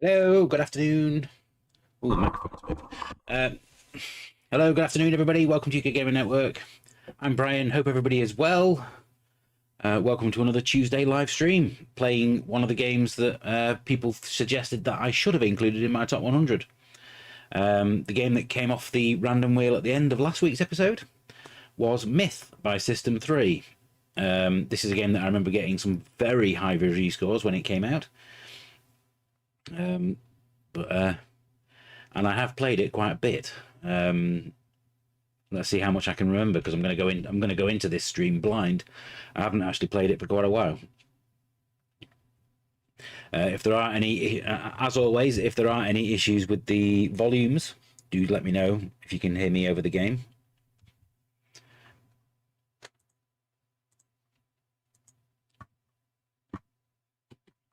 Hello, good afternoon. Oh, the microphone's moving. Hello, good afternoon, everybody. Welcome to UKGN Network. I'm Brian. Hope everybody is well. Welcome to another Tuesday live stream, playing one of the games that people suggested that I should have included in my top 100. The game that came off the random wheel at the end of last week's episode was Myth by System 3. This is a game that I remember getting some very high review scores when it came out. And I have played it quite a bit. Let's see how much I can remember, because I'm going to go into this stream blind. I haven't actually played it for quite a while. If there are any, as always, if there are any issues with the volumes, do let me know if you can hear me over the game.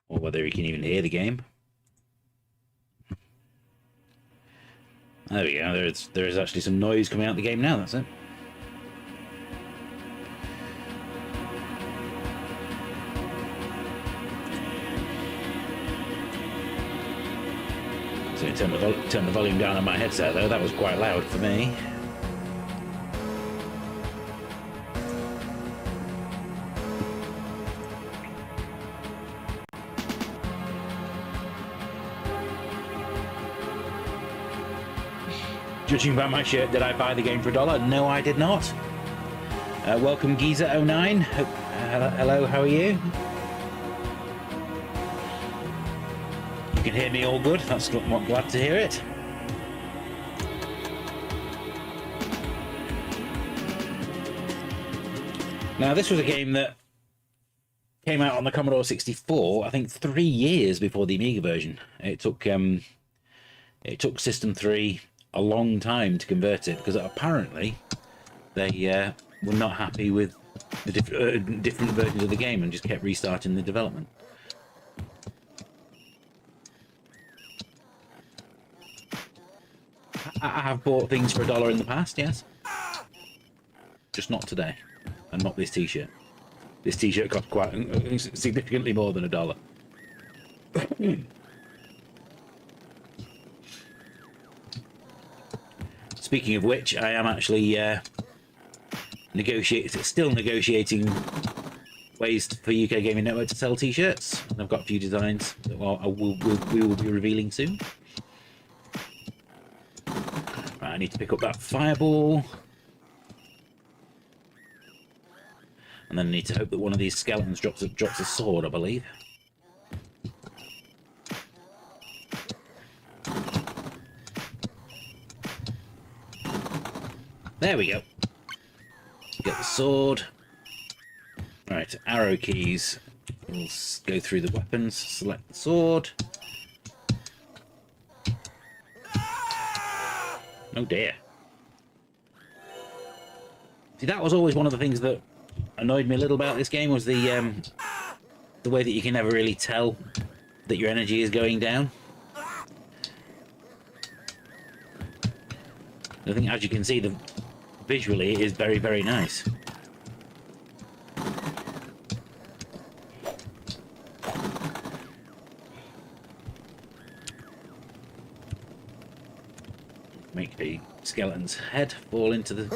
Or whether you can even hear the game. There we go. There is actually some noise coming out of the game now. That's it. So turn the volume down on my headset though. That was quite loud for me. Judging by my shirt, did I buy the game for $1? No, I did not. Welcome, Giza09. Hello, how are you? You can hear me all good. That's I'm glad to hear it. Now, this was a game that came out on the Commodore 64, I think 3 years before the Amiga version. It took System 3 a long time to convert it, because apparently they were not happy with the different versions of the game and just kept restarting the development. I have bought things for $1 in the past, yes. Just not today, and not this t-shirt. This t-shirt cost quite significantly more than $1. Speaking of which, I am actually still negotiating ways for UKGN Network to sell t-shirts. I've got a few designs that we will be revealing soon. Right, I need to pick up that fireball. And then I need to hope that one of these skeletons drops a sword, I believe. There we go. Get the sword. Right, arrow keys. We'll go through the weapons, select the sword. Oh dear. See, that was always one of the things that annoyed me a little about this game, was the way that you can never really tell that your energy is going down. I think, as you can see, visually it is very, very nice. Make the skeleton's head fall into there.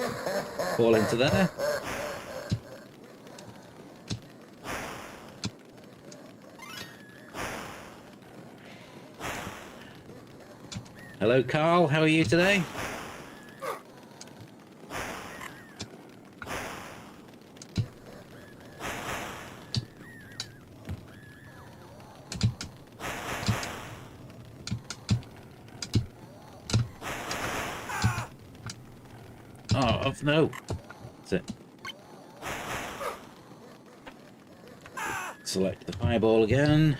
Hello, Carl. How are you today? Oh, no. That's it. Select the fireball again.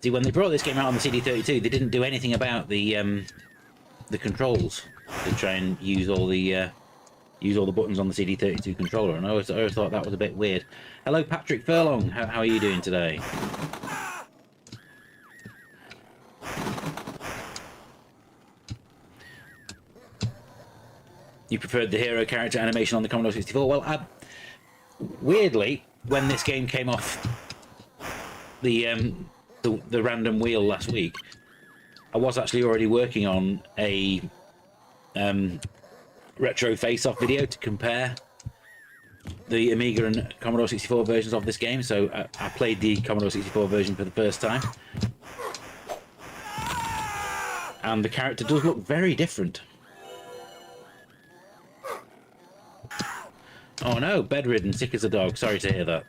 See, when they brought this game out on the CD32, they didn't do anything about the controls to try and use all the buttons on the CD32 controller, and I always thought that was a bit weird. Hello, Patrick Furlong. How are you doing today? You preferred the hero character animation on the Commodore 64? Well, weirdly, when this game came off the random wheel last week, I was actually already working on a retro face-off video to compare the Amiga and Commodore 64 versions of this game. So I played the Commodore 64 version for the first time, and the character does look very different. Oh no, bedridden, sick as a dog. Sorry to hear that.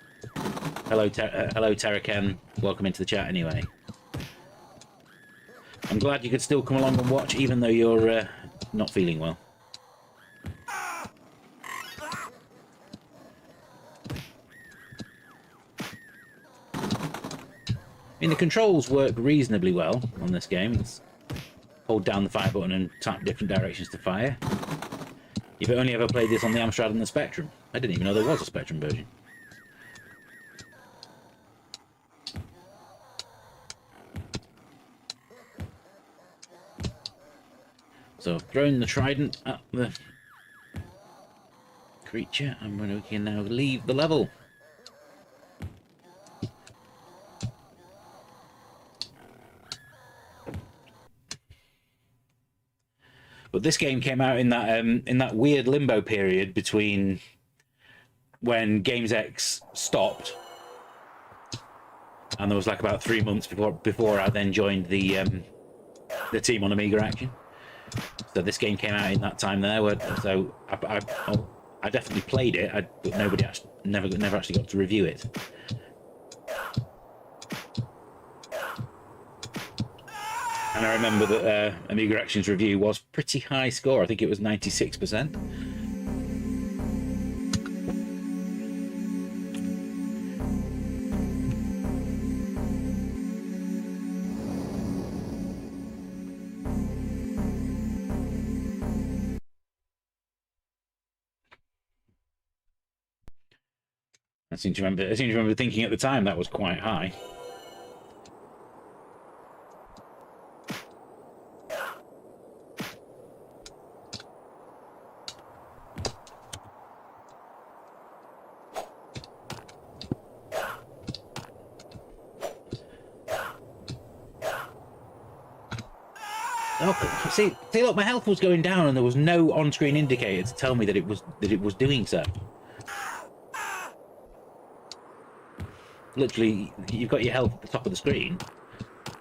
Hello, hello, Terracan. Welcome into the chat anyway. I'm glad you could still come along and watch, even though you're not feeling well. I mean, the controls work reasonably well on this game. It's hold down the fire button and tap different directions to fire. You've only ever played this on the Amstrad and the Spectrum. I didn't even know there was a Spectrum version. So I've thrown the trident at the creature, and we can now leave the level. But this game came out in that weird limbo period between when Games X stopped, and there was like about 3 months before I then joined the team on Amiga Action. So this game came out in that time there. So I definitely played it, but nobody never actually got to review it. And I remember that Amiga Action's review was pretty high score. I think it was 96%. I seem to remember thinking at the time that was quite high. Oh, see, look, my health was going down, and there was no on-screen indicator to tell me that it was doing so. Literally, you've got your health at the top of the screen,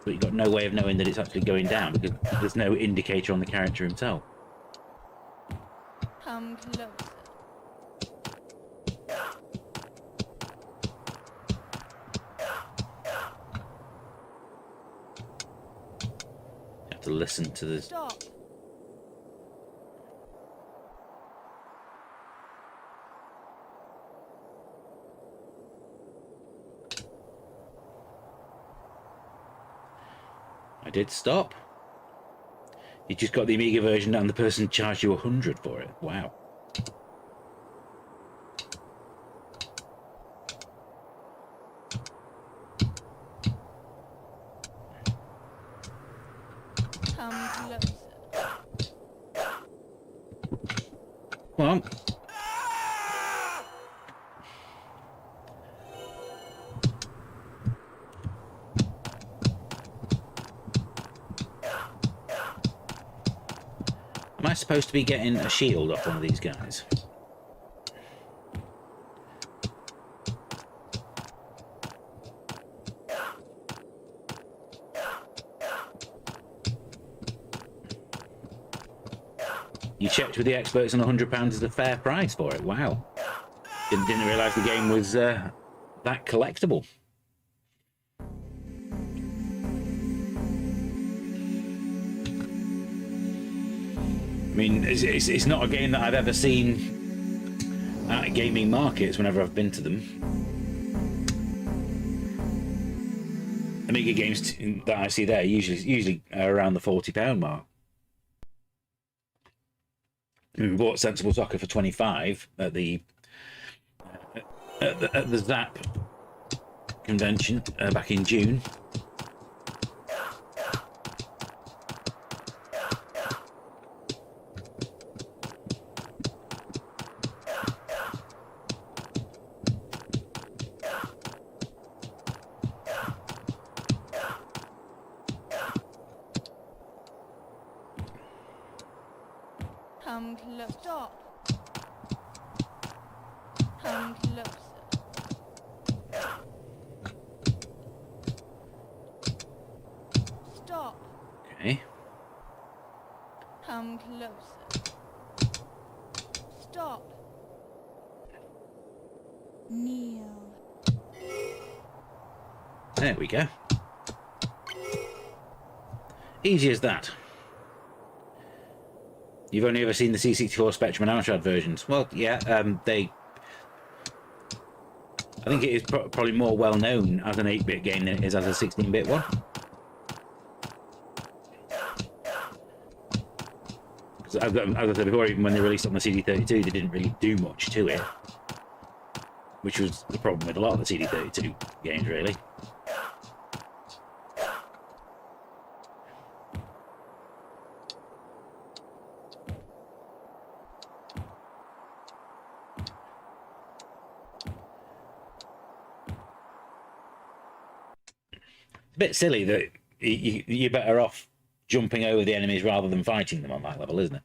but you've got no way of knowing that it's actually going down because there's no indicator on the character himself. Come closer. You have to listen to this. Stop. I did stop. You just got the Amiga version and the person charged you 100 for it. Wow. Come closer. Come on. Am I supposed to be getting a shield off one of these guys? You checked with the experts and £100 is a fair price for it. Wow. Didn't realise the game was that collectible. I mean, it's not a game that I've ever seen at gaming markets whenever I've been to them. Amiga games that I see there usually are around the £40 mark. We bought Sensible Soccer for 25 at the Zap convention back in June. Come close. Stop. Come closer. Stop. Okay. Come closer. Stop. Kneel. There we go. Easy as that. You've only ever seen the C64 Spectrum and Amstrad versions. Well, yeah, I think it is probably more well known as an 8-bit game than it is as a 16-bit one. Because as I said before, even when they released it on the CD32, they didn't really do much to it, which was the problem with a lot of the CD32 games, really. It's a bit silly that you're better off jumping over the enemies rather than fighting them on that level, isn't it?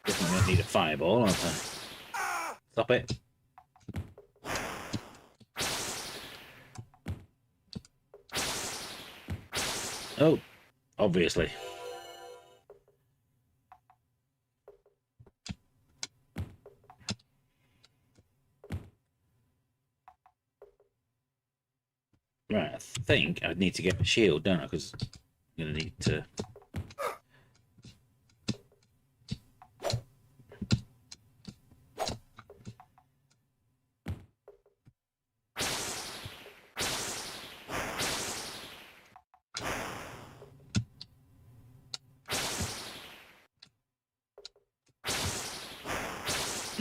Definitely going to need a fireball, aren't I? Stop it. Oh, obviously. Right, I think I'd need to get a shield, don't I? Because I'm going to need to...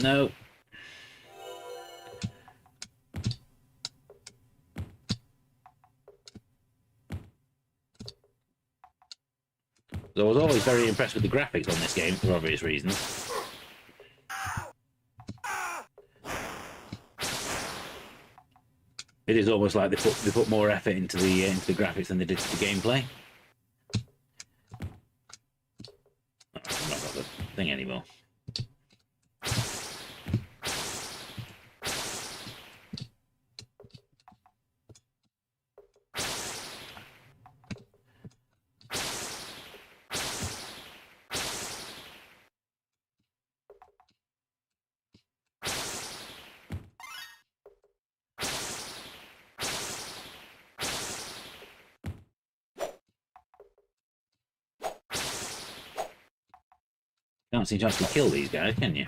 No. I was always very impressed with the graphics on this game for obvious reasons. It is almost like they put more effort into the graphics than they did to the gameplay. Oh, I've not got the thing anymore. Can't seem to actually kill these guys, can you?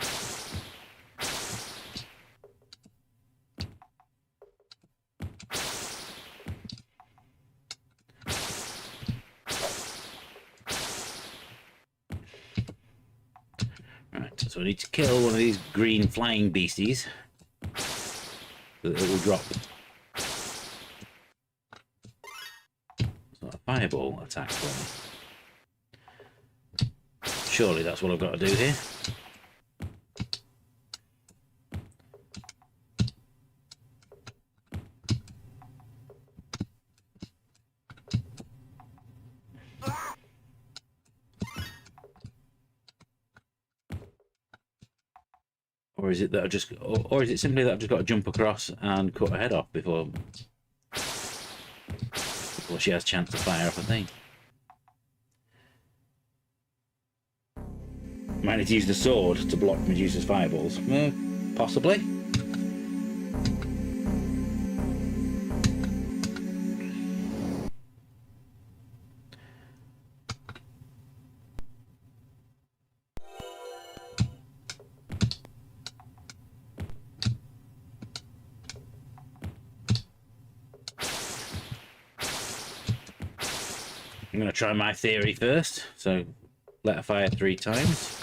Right, so I need to kill one of these green flying beasties so that it will drop. So a fireball attack for me. Surely that's what I've got to do here. Or is it that or is it simply that I've just got to jump across and cut her head off before she has a chance to fire off a thing? Might need to use the sword to block Medusa's fireballs. Possibly. I'm going to try my theory first. So let her fire 3 times.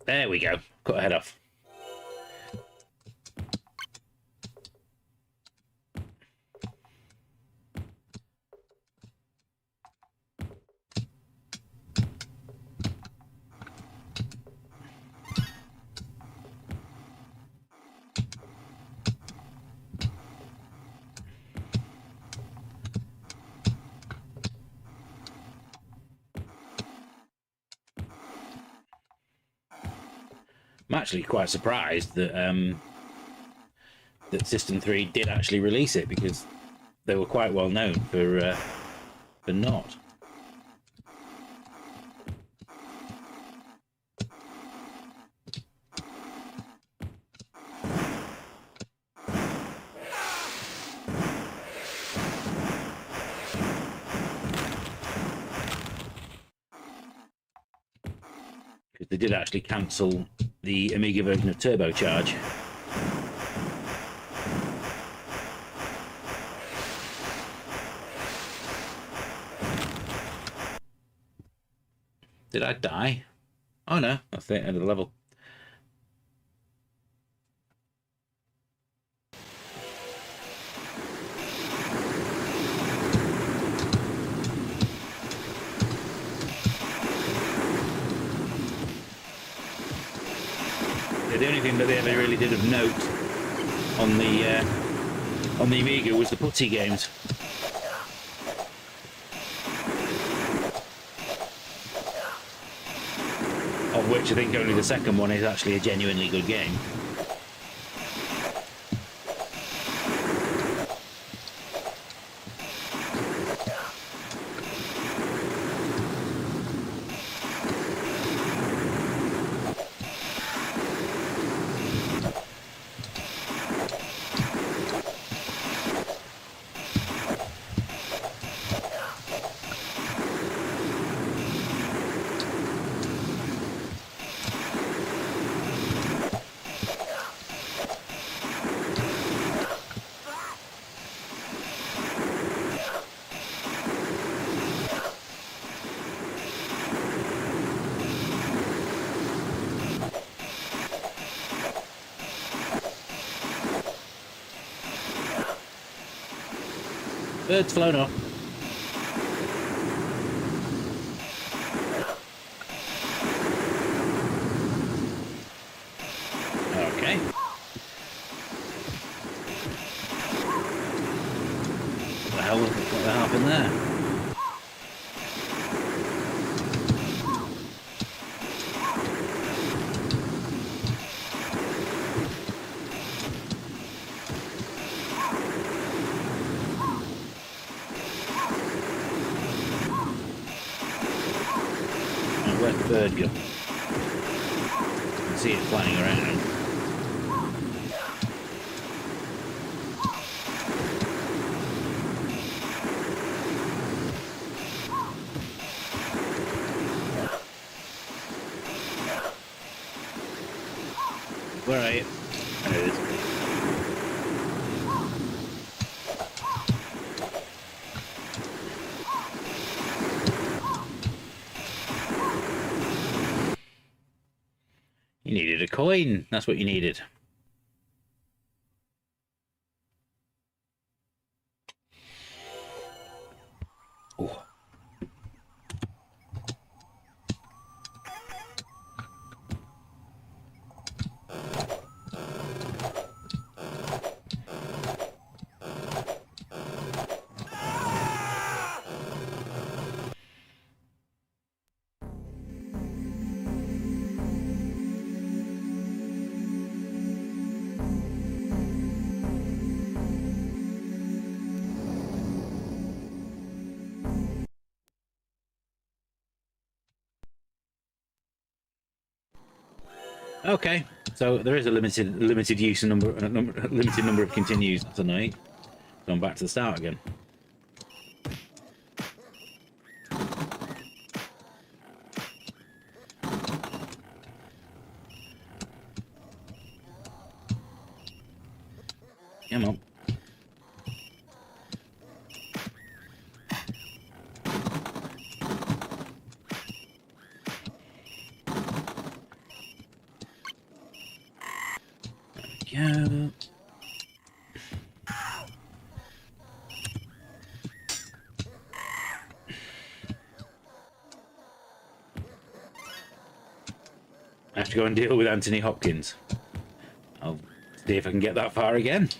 There we go. Cut her head off. I'm actually quite surprised that that System 3 did actually release it, because they were quite well known for not. Because they did actually cancel the Amiga version of Turbocharge. Did I die? Oh no, that's the end of the level. The only thing that they ever really did of note on the Amiga was the putty games. Of which I think only the second one is actually a genuinely good game. Bird's flown off. Okay. What the hell happened there? Where's the bird go? I can see it flying around. Where are you? There it is. You needed a coin. That's what you needed. Oh. Okay, so there is a limited use number, limited number of continues tonight. So I'm back to the start again. Come on. There we go. I have to go and deal with Anthony Hopkins. I'll see if I can get that far again.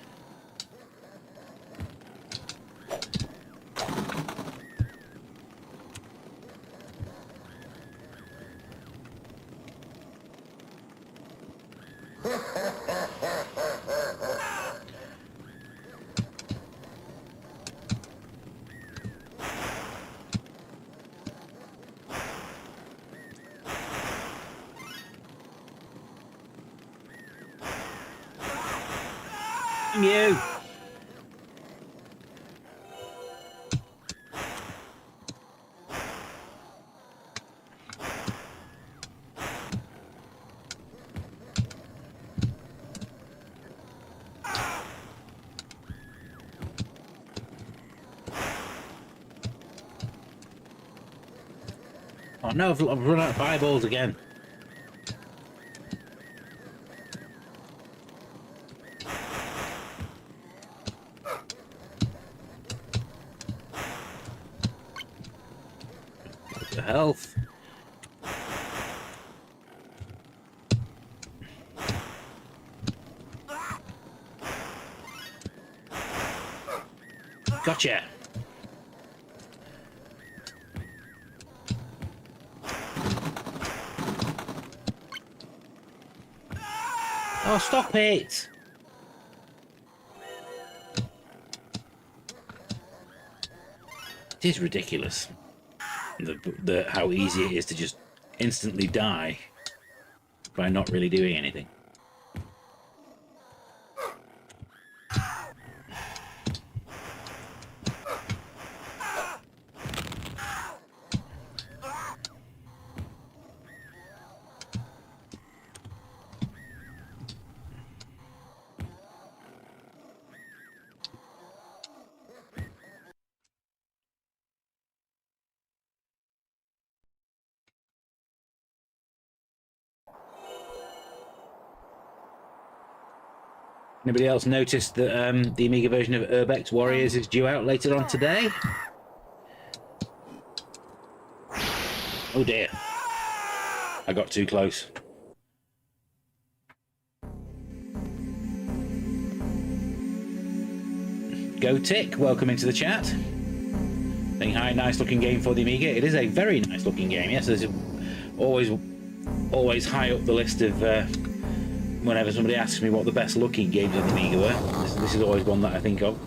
You. Oh no, I've run out of fireballs again. The health. Gotcha. Oh, stop it! It is ridiculous. How easy it is to just instantly die by not really doing anything. Anybody else noticed that the Amiga version of Urbex Warriors is due out later on today? Oh dear. I got too close. Go Tick, welcome into the chat. Saying hi, nice looking game for the Amiga. It is a very nice looking game. Yes, it's always high up the list of whenever somebody asks me what the best looking games on the Amiga were. This is always one that I think of.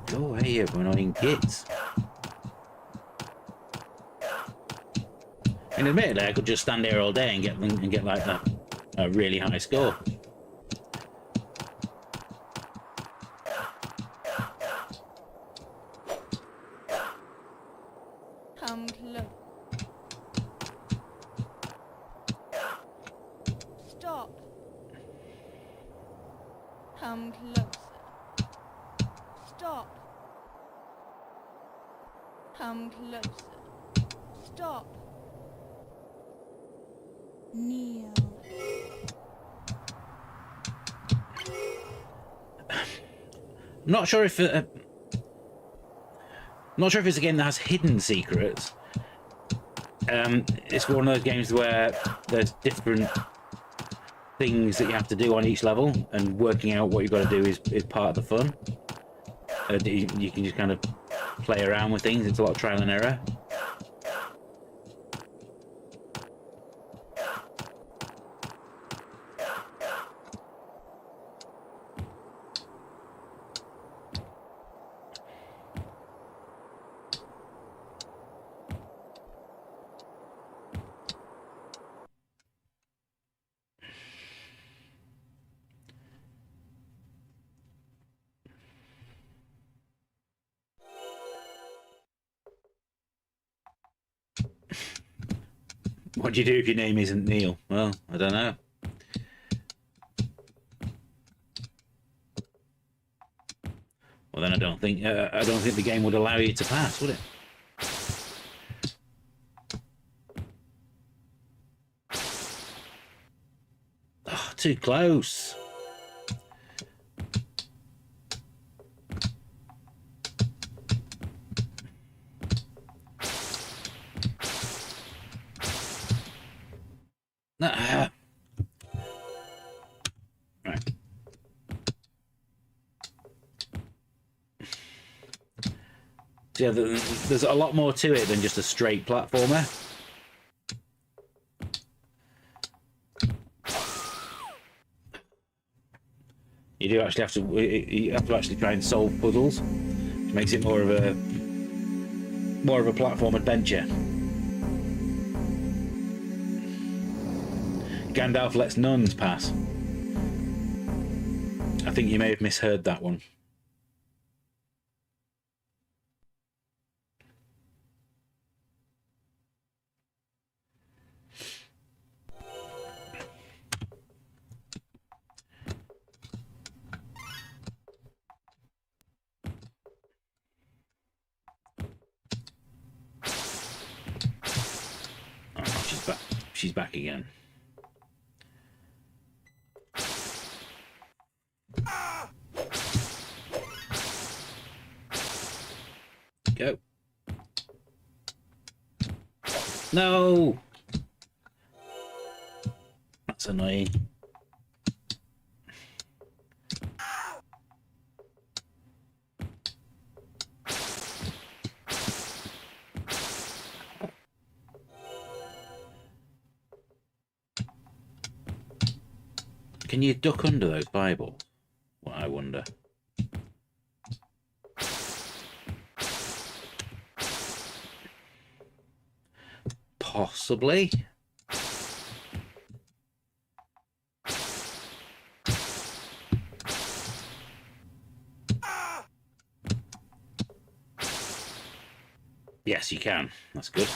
Go away, you annoying kids. And admittedly, I could just stand here all day and get like a really high score. Come close. Stop. Come closer. Stop. Come closer. Stop. Kneel. Not sure if it's a game that has hidden secrets. It's one of those games where there's different things that you have to do on each level, and working out what you've got to do is part of the fun. You can just kind of play around with things. It's a lot of trial and error. What do you do if your name isn't Neil? Well, I don't know. Well, then I don't think the game would allow you to pass, would it? Oh, too close. Right. So yeah, there's a lot more to it than just a straight platformer. You do actually have to actually try and solve puzzles, which makes it more of a platform adventure. Gandalf lets nuns pass. I think you may have misheard that one. Oh, she's back. She's back again. Go. No! That's annoying. Can you duck under those Bibles? Well, I wonder. Possibly. Yes, you can. That's good.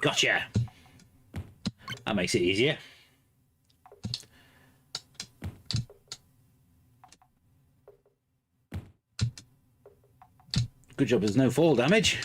Gotcha. That makes it easier. Good job there's no fall damage.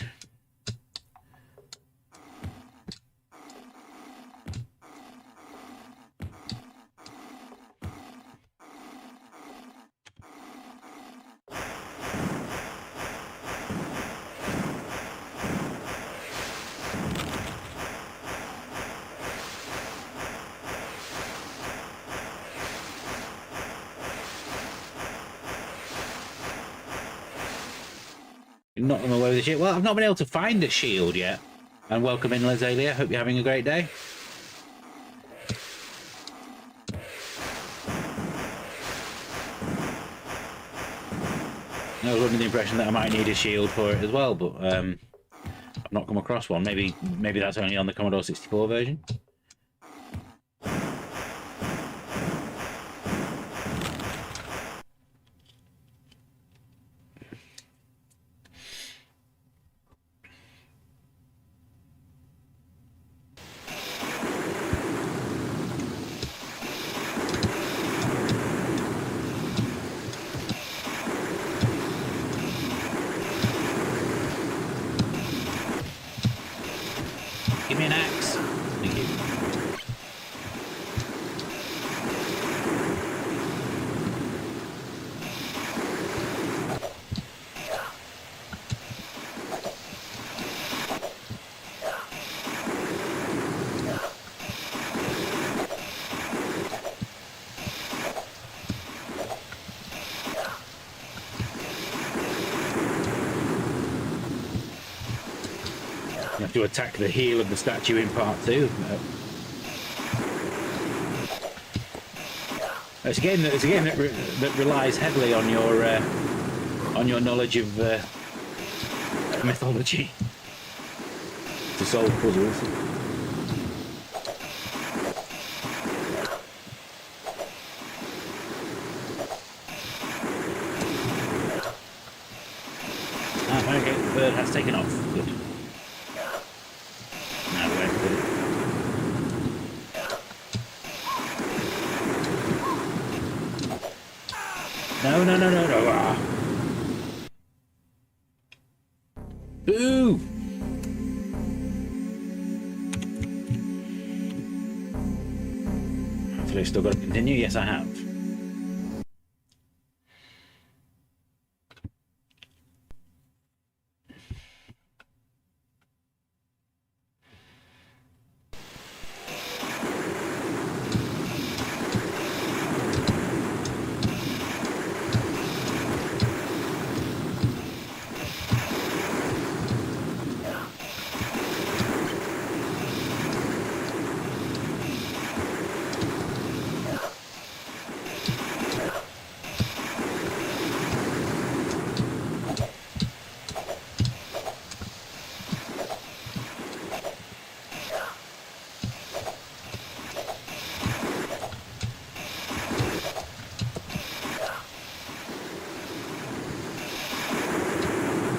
Knock them away with the shield. Well, I've not been able to find a shield yet. And welcome in, Lazalia. Hope you're having a great day. I was under the impression that I might need a shield for it as well, but I've not come across one. Maybe that's only on the Commodore 64 version. Give me an axe. Thank you. have to attack the heel of the statue in part 2. It's a game that relies heavily on your knowledge of mythology to solve puzzles. Okay, the bird has taken off. Good. Now where to put it? No. Ah. Boo! Hopefully I've still got to continue. Yes, I have.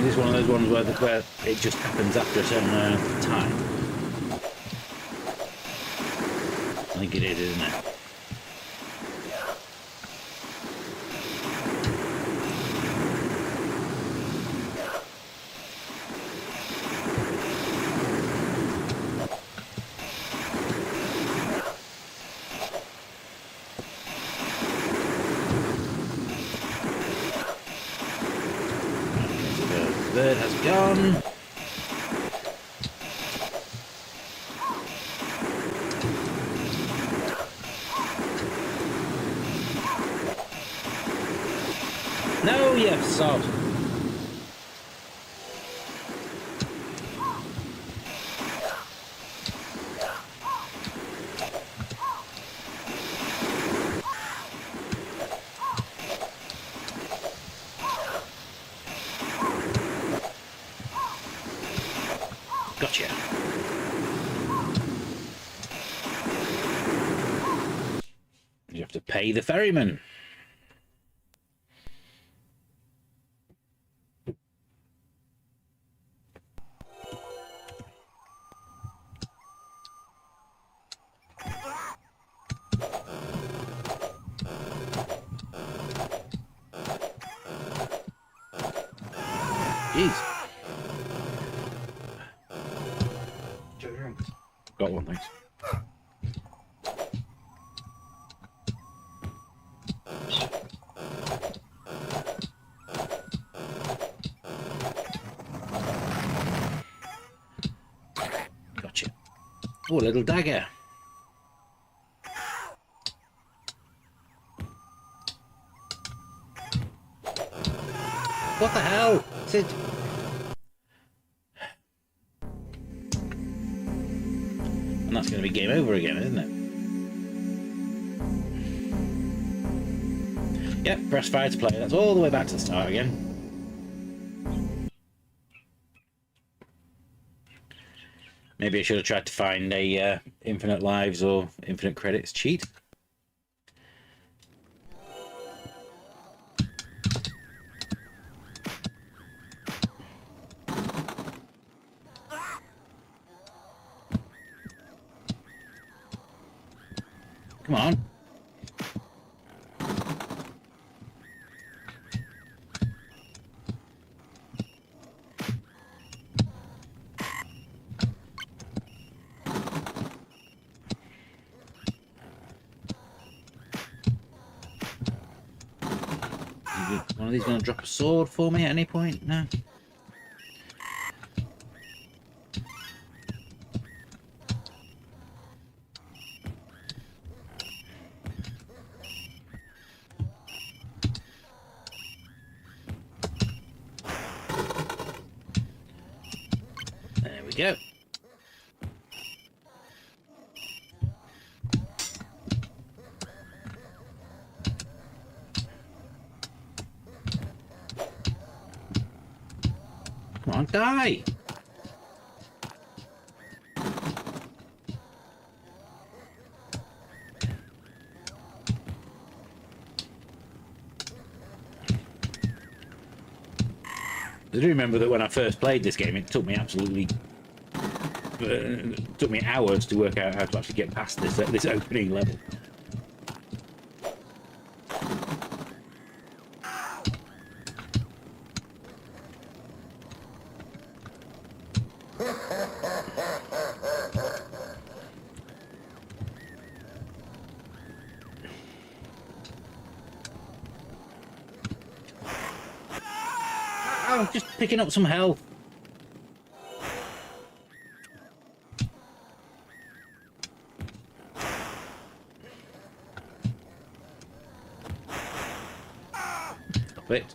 This is one of those ones where it just happens after a certain amount of time. I think it is, isn't it? Bird has gone. No, you sod. Gotcha. You have to pay the ferryman. Jeez. Got one, thanks. Gotcha. Oh, a little dagger. What the hell? Sid. And that's going to be game over again, isn't it? Yep, press fire to play. That's all the way back to the start again. Maybe I should have tried to find a infinite lives or infinite credits cheat. Come on. One of these going to drop a sword for me at any point? No. There we go. on, die! I do remember that when I first played this game, it took me absolutely... took me hours to work out how to actually get past this opening level. Oh, just picking up some health. Stop it.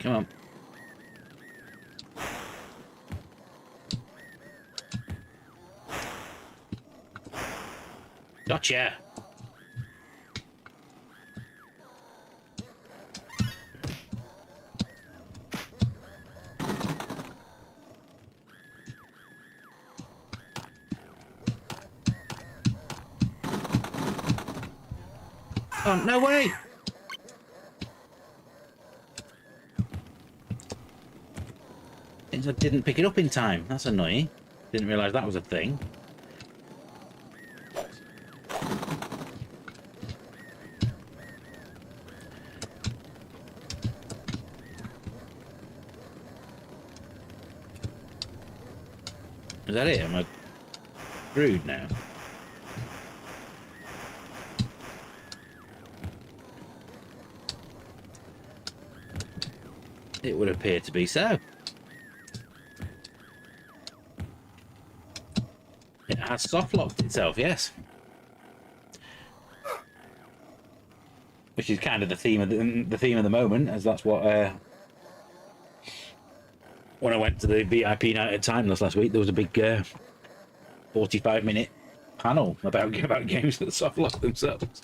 Come on. Gotcha. Oh, no way! I didn't pick it up in time. That's annoying. Didn't realise that was a thing. Is that it? Am I screwed now? It would appear to be so. It has soft locked itself, yes. Which is kind of the theme of the moment, as that's what when I went to the VIP night at Timeless last week, there was a big 45-minute panel about games that soft lock themselves.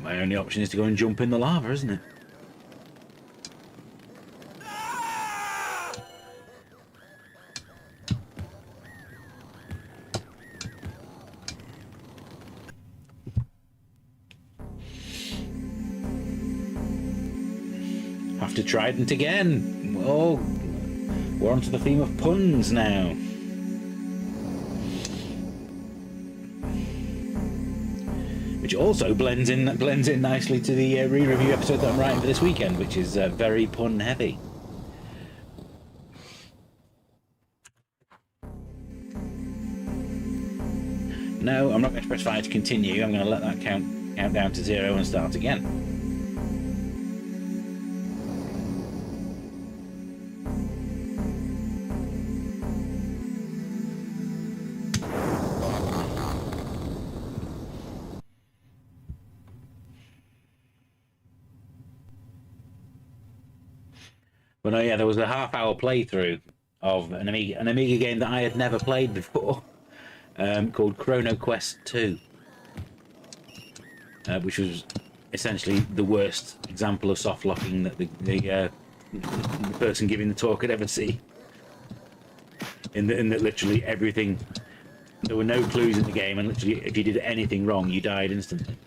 My only option is to go and jump in the lava, isn't it? Have to trident again. Oh, we're onto the theme of puns now. Which also blends in nicely to the re-review episode that I'm writing for this weekend, which is very pun heavy. No, I'm not going to press fire to continue. I'm going to let that count down to 0 and start again. But no, yeah, there was a half-hour playthrough of an Amiga game that I had never played before, called Chrono Quest 2, which was essentially the worst example of soft locking that the person giving the talk had ever seen. In that literally everything, there were no clues in the game, and literally if you did anything wrong, you died instantly.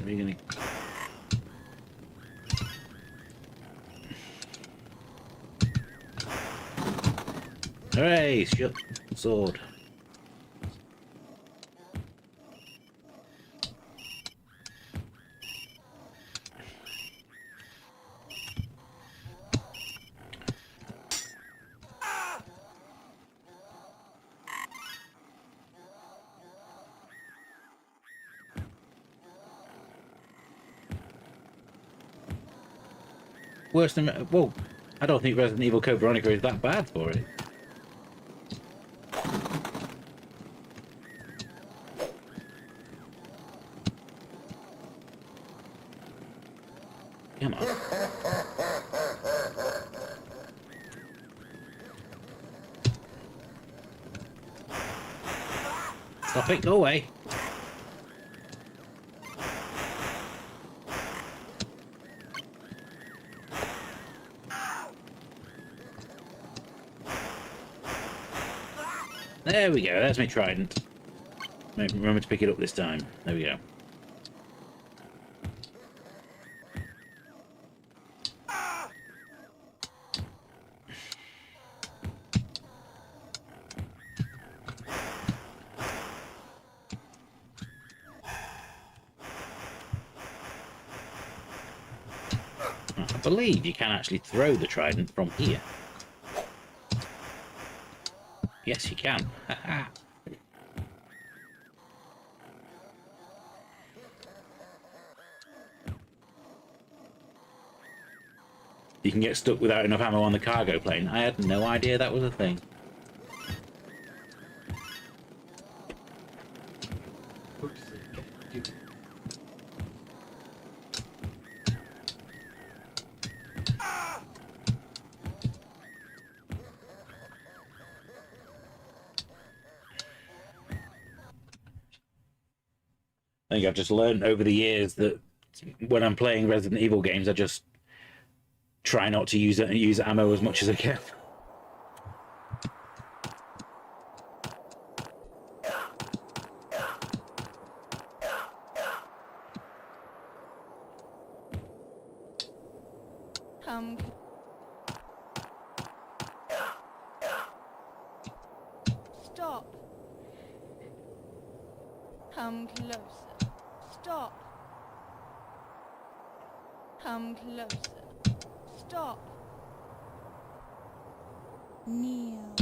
We're gonna... Hooray! Shut sword. worse than... Well, I don't think Resident Evil Code Veronica is that bad for it. Come on. Stop it, go away. There we go, that's my trident. Remember to pick it up this time. There we go. I believe you can actually throw the trident from here. Yes, you can. You can get stuck without enough ammo on the cargo plane. I had no idea that was a thing. I think I've just learned over the years that when I'm playing Resident Evil games, I just try not to use ammo as much as I can. Come. Stop. Come closer. Stop. Come closer. Stop. Kneel.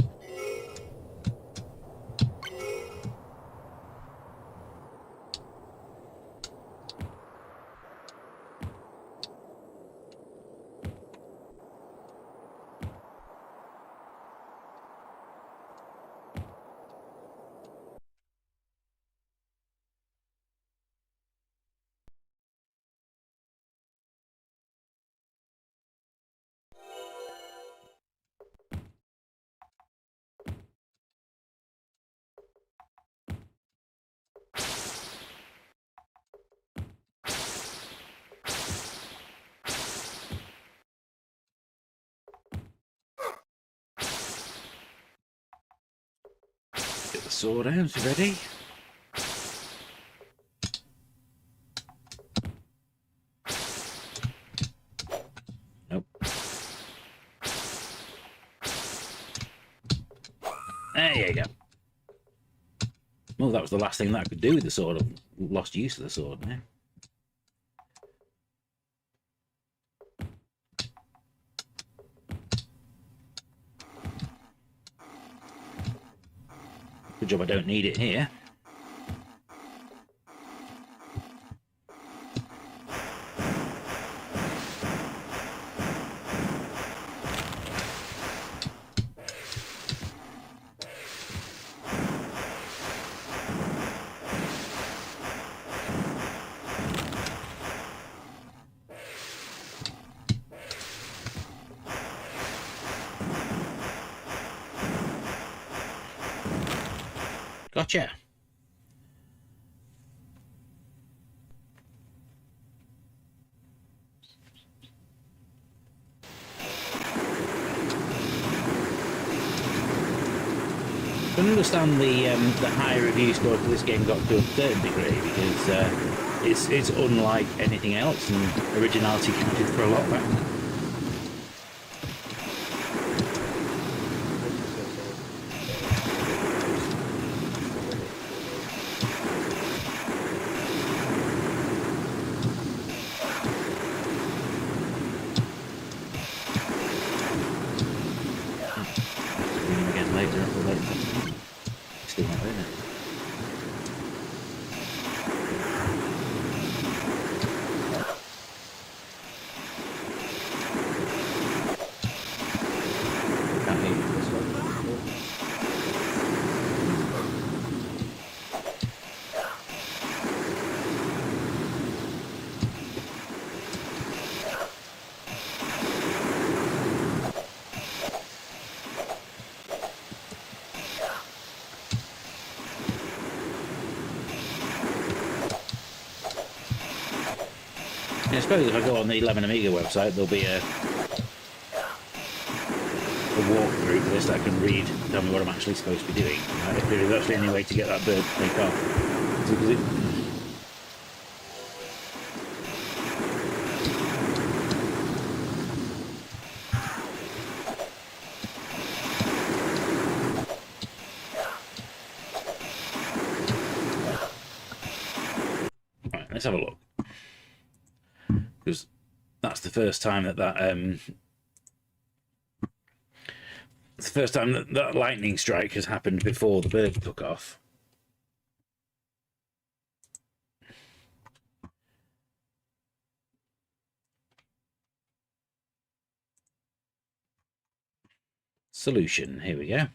Get the sword out, ready? Nope. There you go. Well, that was the last thing that I could do with the sword. I've lost use of the sword now. Good job I don't need it here. Gotcha. I can understand the high review score for this game got to a certain degree because it's unlike anything else and originality counted for a lot of that. I suppose if I go on the 11 Amiga website, there'll be a walkthrough for this that I can read, tell me what I'm actually supposed to be doing. If there is actually any way to get that bird to take off. Right, let's have a look. Because that's the first time that it's the first time that lightning strike has happened before the bird took off. Solution, here we go.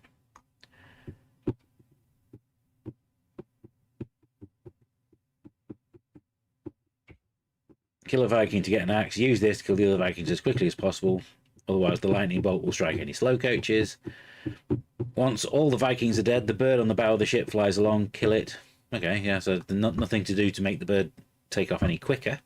Kill a Viking to get an axe. Use this to kill the other Vikings as quickly as possible. Otherwise, the lightning bolt will strike any slow coaches. Once all the Vikings are dead, the bird on the bow of the ship flies along. Kill it. Okay, yeah, so nothing to do to make the bird take off any quicker.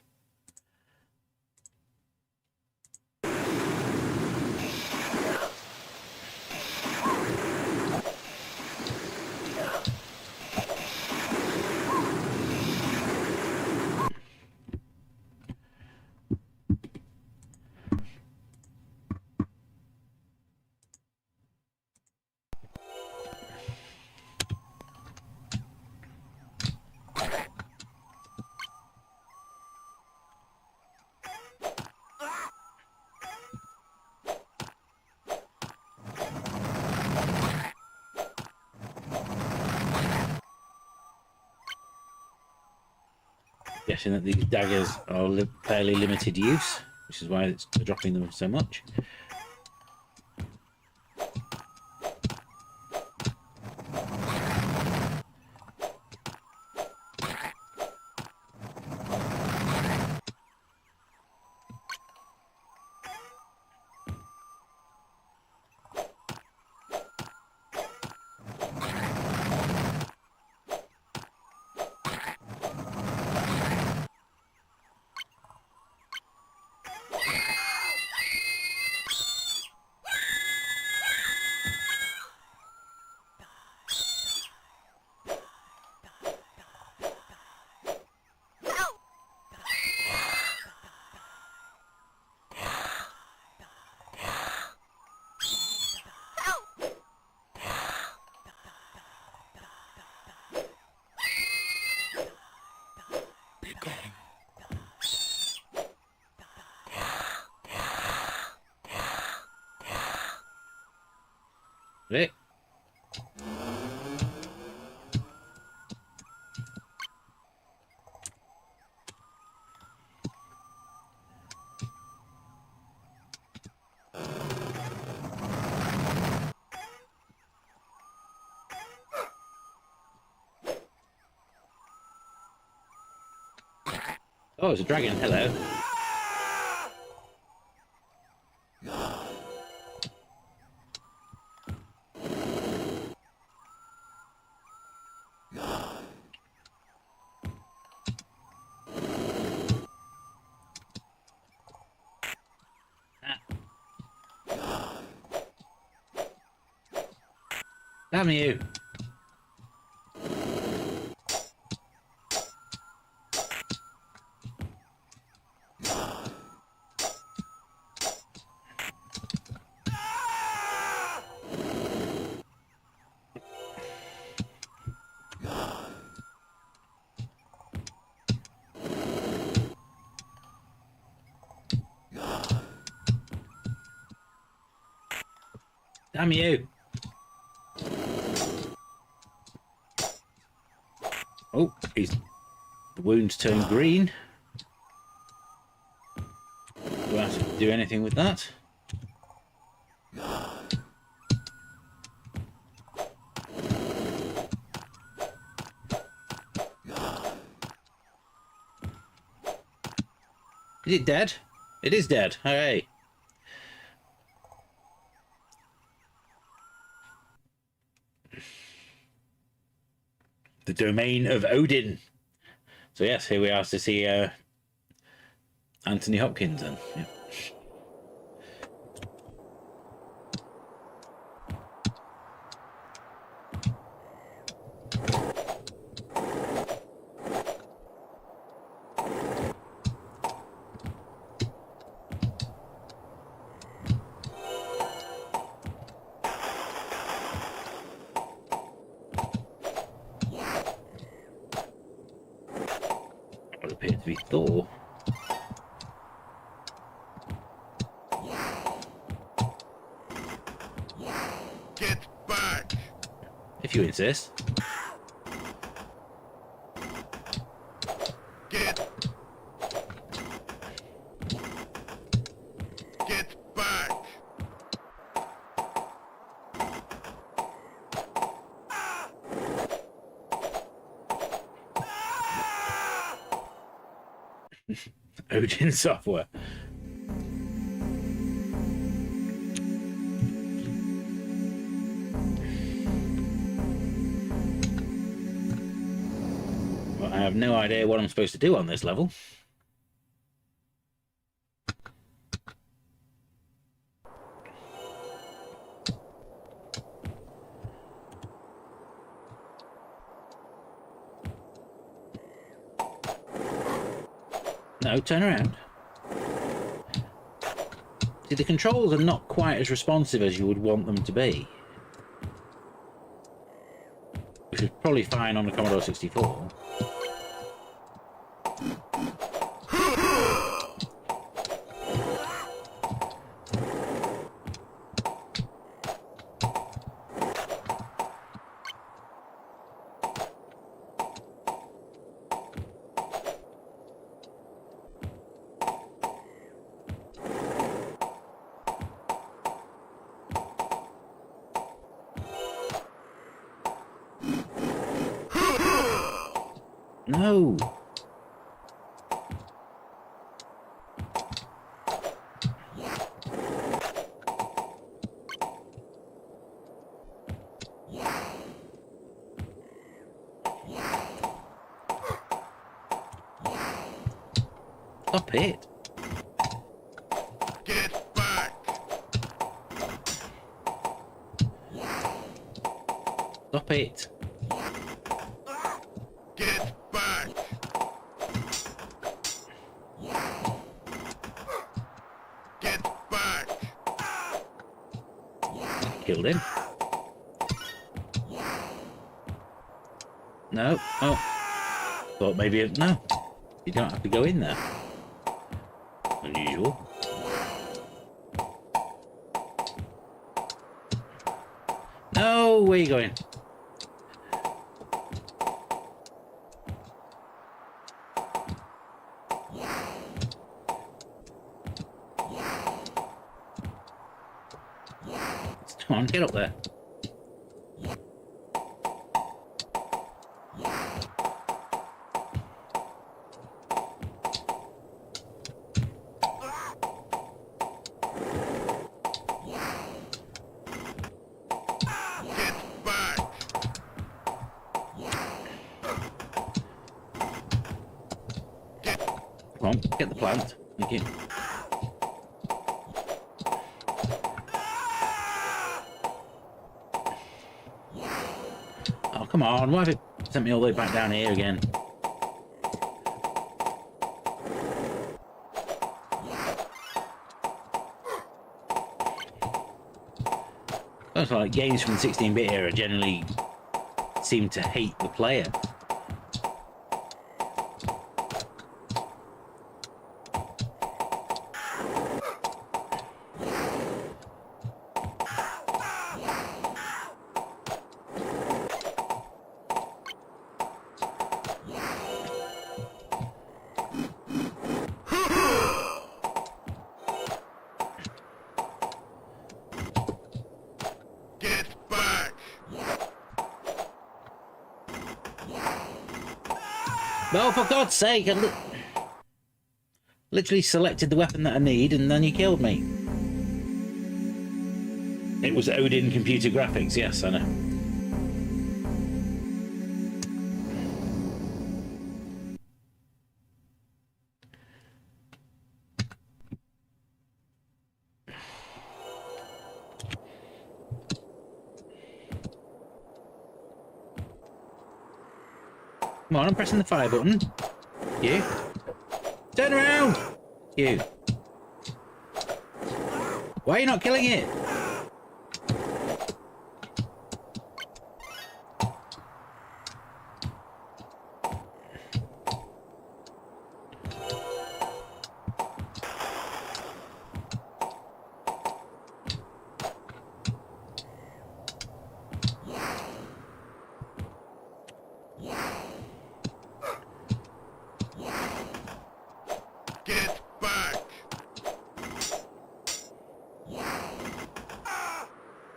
Guessing that these daggers are fairly limited use, which is why it's dropping them so much. Right. Oh, it's a dragon. Hello. Damn you. Damn you. Oh, the wounds turned green. Do I have to do anything with that? Is it dead? It is dead. Hooray. The domain of Odin. So yes, here we are to see Anthony Hopkins then. Yeah. What appears to be Thor. Get back! If you insist. Get back! Odin software. Well, I have no idea what I'm supposed to do on this level. No, turn around. See, the controls are not quite as responsive as you would want them to be. Which is probably fine on the Commodore 64. No! Stop it! Get back! Stop it! Get back! Get back! Killed him. No. Oh. Thought maybe... No. You don't have to go in there. Unusual. No! Where are you going? Come on, get up there. Get back! Come on, get the plant. Thank you. Oh, come on. Why have it sent me all the way back down here again? It's like games from the 16-bit era generally seem to hate the player. Get back! Oh, for God's sake! I literally selected the weapon that I need and then you killed me. It was Odin computer graphics, yes, I know. Come on, I'm pressing the fire button. You. Turn around! You. Why are you not killing it? Get back!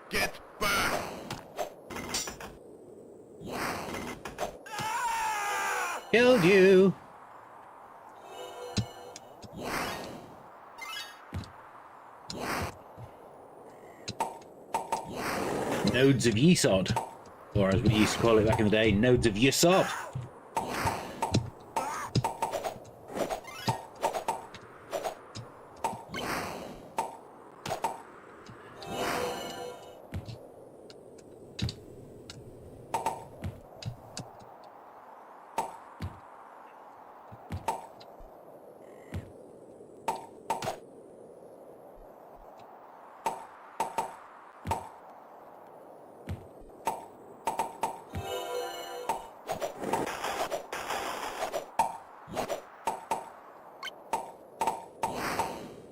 Get back! Killed you. Nodes of Yesod, or as we used to call it back in the day, nodes of Yesod.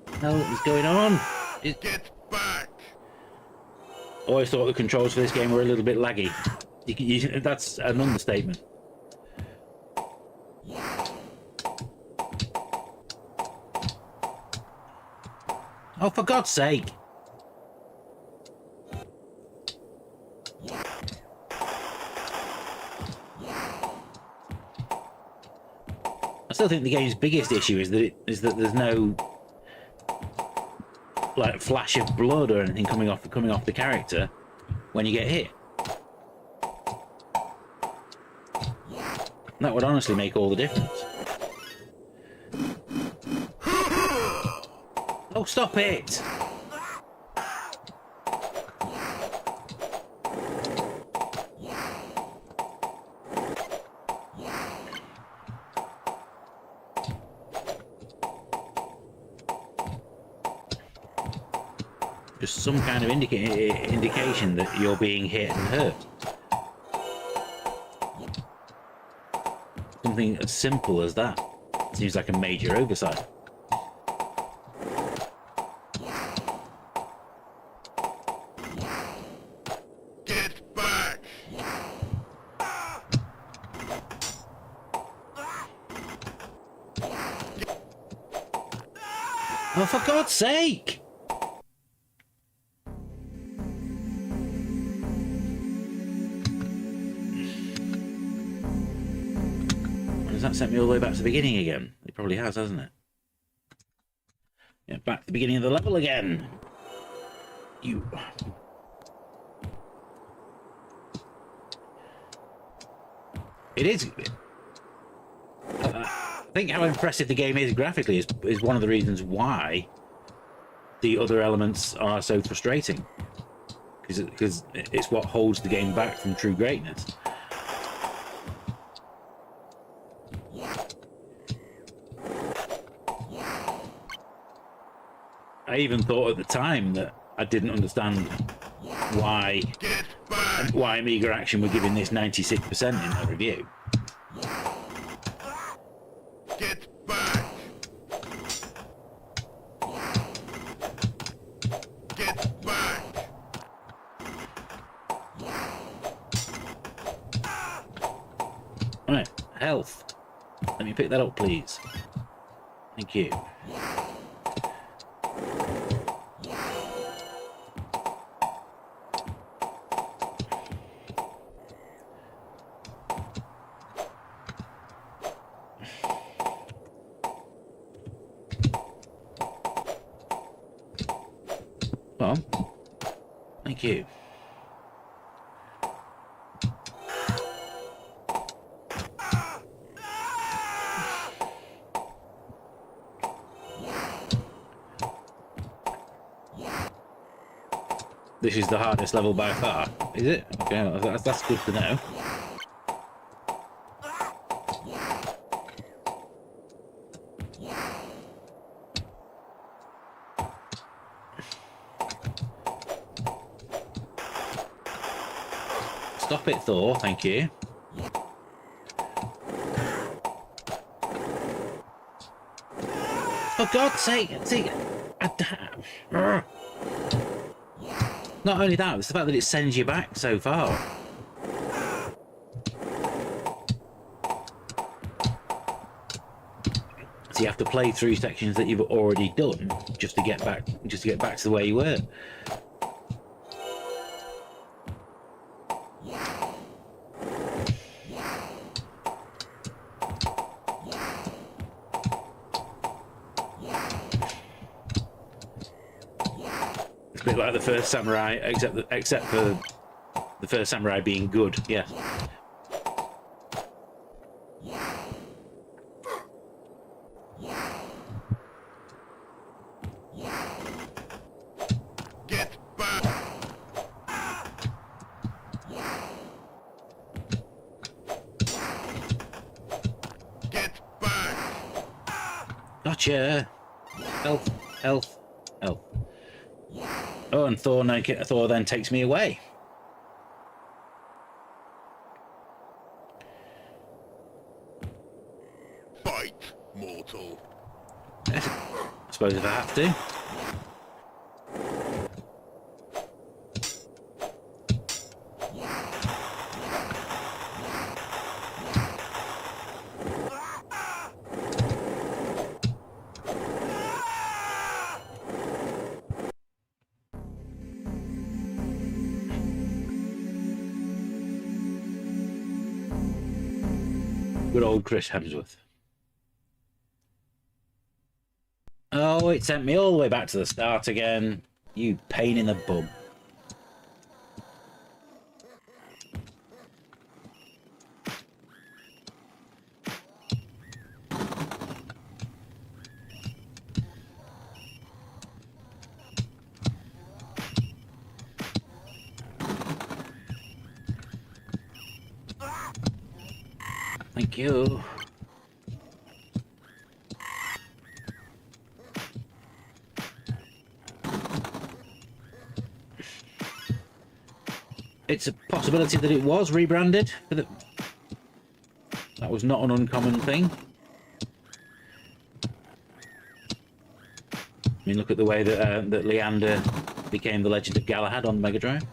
What the hell is going on? Get back! I always thought the controls for this game were a little bit laggy. That's an understatement. Oh, for God's sake! I still think the game's biggest issue is that there's no like flash of blood or anything coming off the character when you get hit. That would honestly make all the difference. Oh, stop it! Just some kind of indication that you're being hit and hurt. Something as simple as that seems like a major oversight. Get back! Oh, for God's sake! Has that sent me all the way back to the beginning again? It probably has, hasn't it? Yeah, back to the beginning of the level again. You. It is. I think how impressive the game is graphically is one of the reasons why the other elements are so frustrating. Because it's what holds the game back from true greatness. I even thought at the time that I didn't understand why Amiga Action were giving this 96% in their review. Get back! Get back! Right, health. Let me pick that up, please. Thank you. Well, thank you. This is the hardest level by far, is it? Okay, that's good to know. Stop it, Thor. Thank you. For God's sake! Not only that, it's the fact that it sends you back so far. So you have to play through sections that you've already done just to get back to the way you were. It's a bit like the first Samurai, except for the first Samurai being good. Yeah. Get back! Get back! Gotcha. Health, health, health. Oh, and Thor then takes me away. Fight, mortal. I suppose if I have to. Good old Chris Hemsworth. Oh, it sent me all the way back to the start again. You pain in the bum. Thank you. It's a possibility that it was rebranded. That was not an uncommon thing. I mean, look at the way that that Leander became the Legend of Galahad on Mega Drive.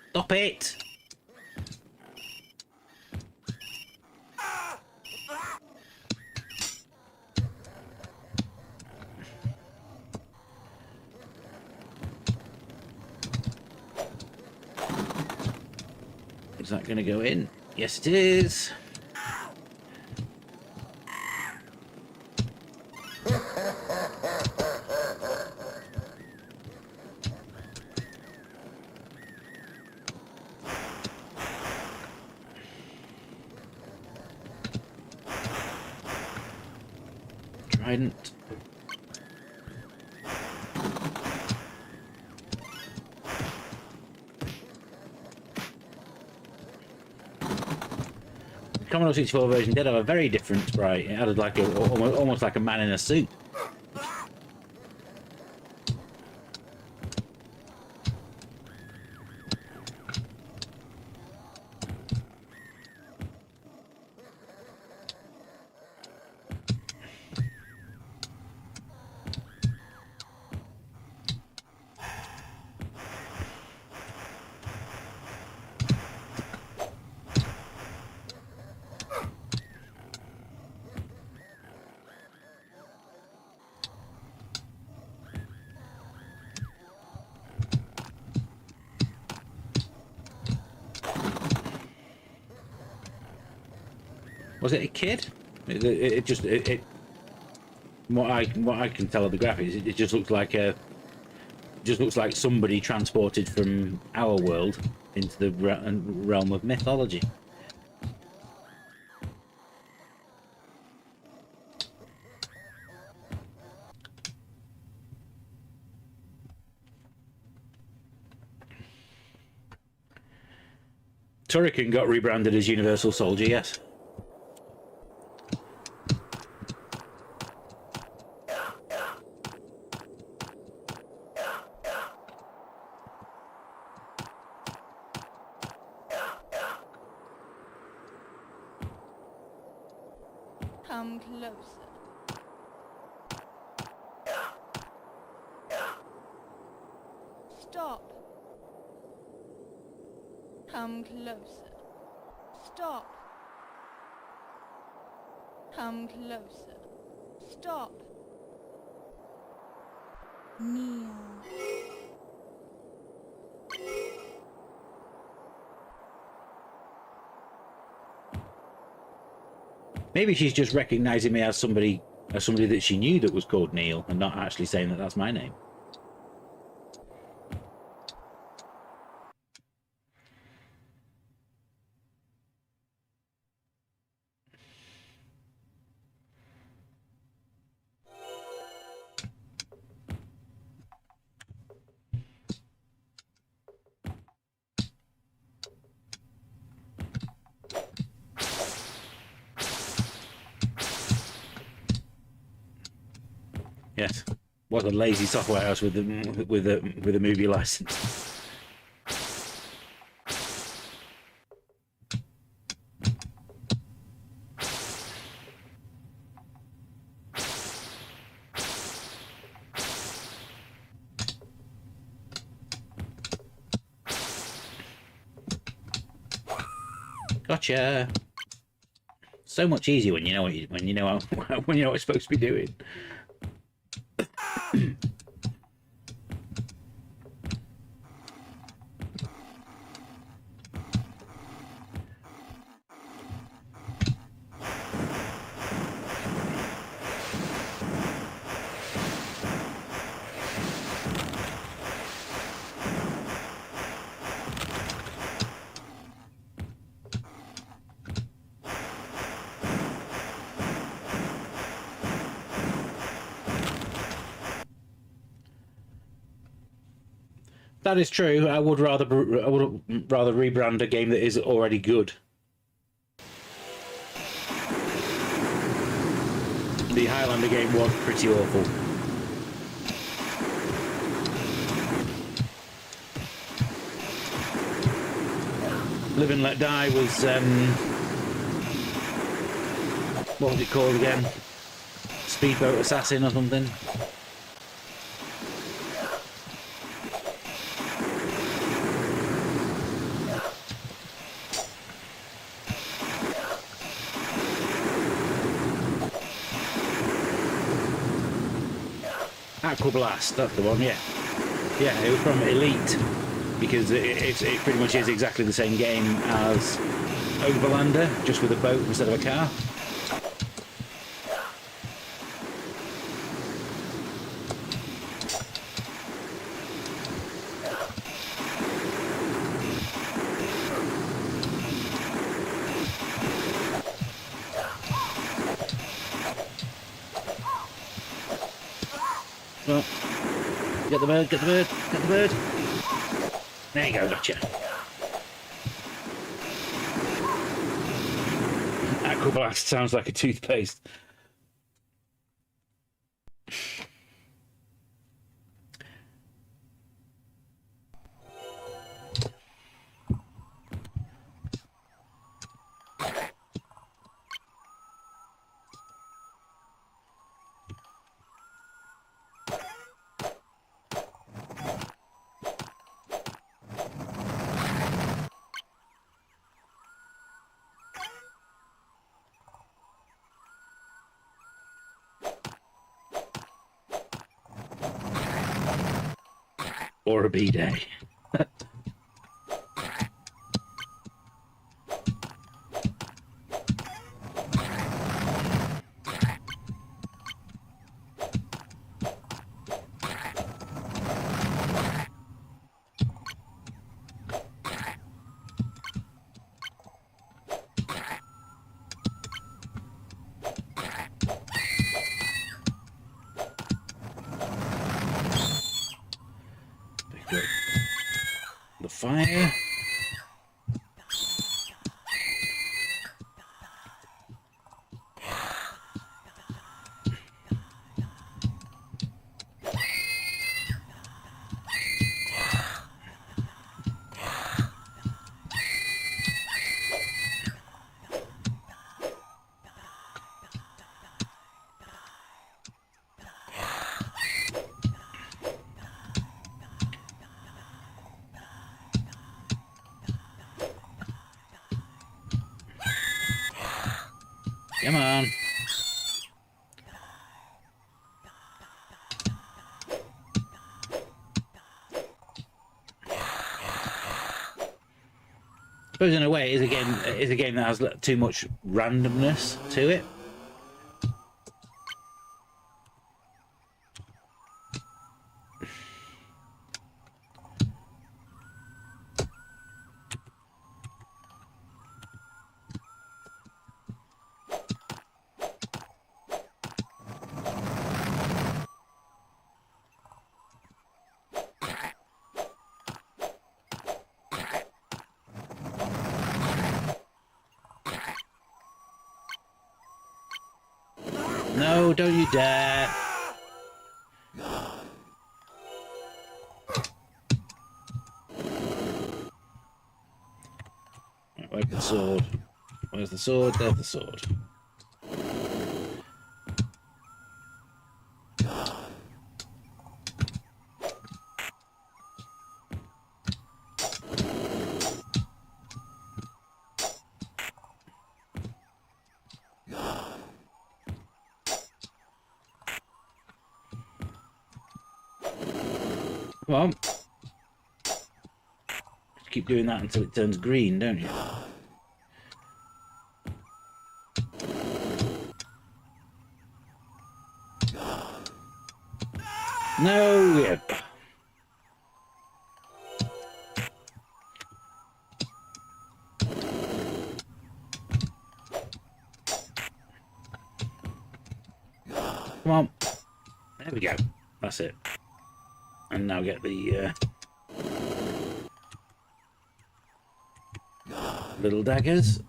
Stop it! Is that going to go in? Yes, it is. Trident. The Commodore 64 version did have a very different sprite. It had like almost like a man in a suit. Was it a kid? What I can tell of the graphics, it just looks like somebody transported from our world into the realm of mythology. Turrican got rebranded as Universal Soldier, yes. Come closer. Stop. Come closer. Stop. Come closer. Stop. Kneel. Maybe she's just recognizing me as somebody that she knew that was called Neil, and not actually saying that that's my name. Yes, what a lazy software house with a movie license. Gotcha. So much easier when you know what when you know what you're supposed to be doing. That is true. I would rather rebrand a game that is already good. The Highlander game was pretty awful. Live and Let Die was what was it called again? Speedboat Assassin or something. Aquablast, that's the one, yeah. Yeah, it was from Elite, because it pretty much is exactly the same game as Overlander, just with a boat instead of a car. Well, get the bird, get the bird, get the bird. There you go, gotcha. Aquablast sounds like a toothpaste. Or a B-day. The fire. Come on. I suppose in a way it is a game that has too much randomness to it. No, don't you dare. Right, where's the sword? Where's the sword? There's the sword. Come on. Just keep doing that until it turns green, don't you? No, yeah. Come on. There we go. That's it. And now get the little daggers.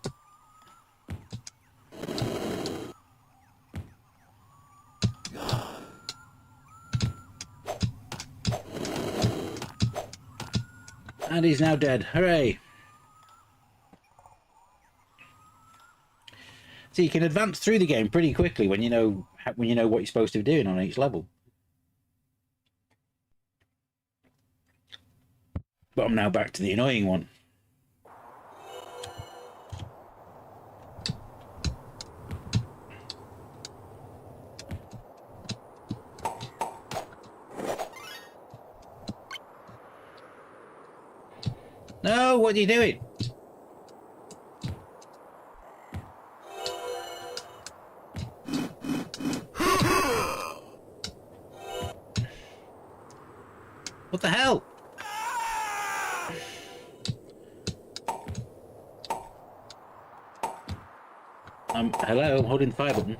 And he's now dead. Hooray! So you can advance through the game pretty quickly when you know what you're supposed to be doing on each level. But I'm now back to the annoying one. No, what are you doing? What the hell? Hello, I'm holding the fire button.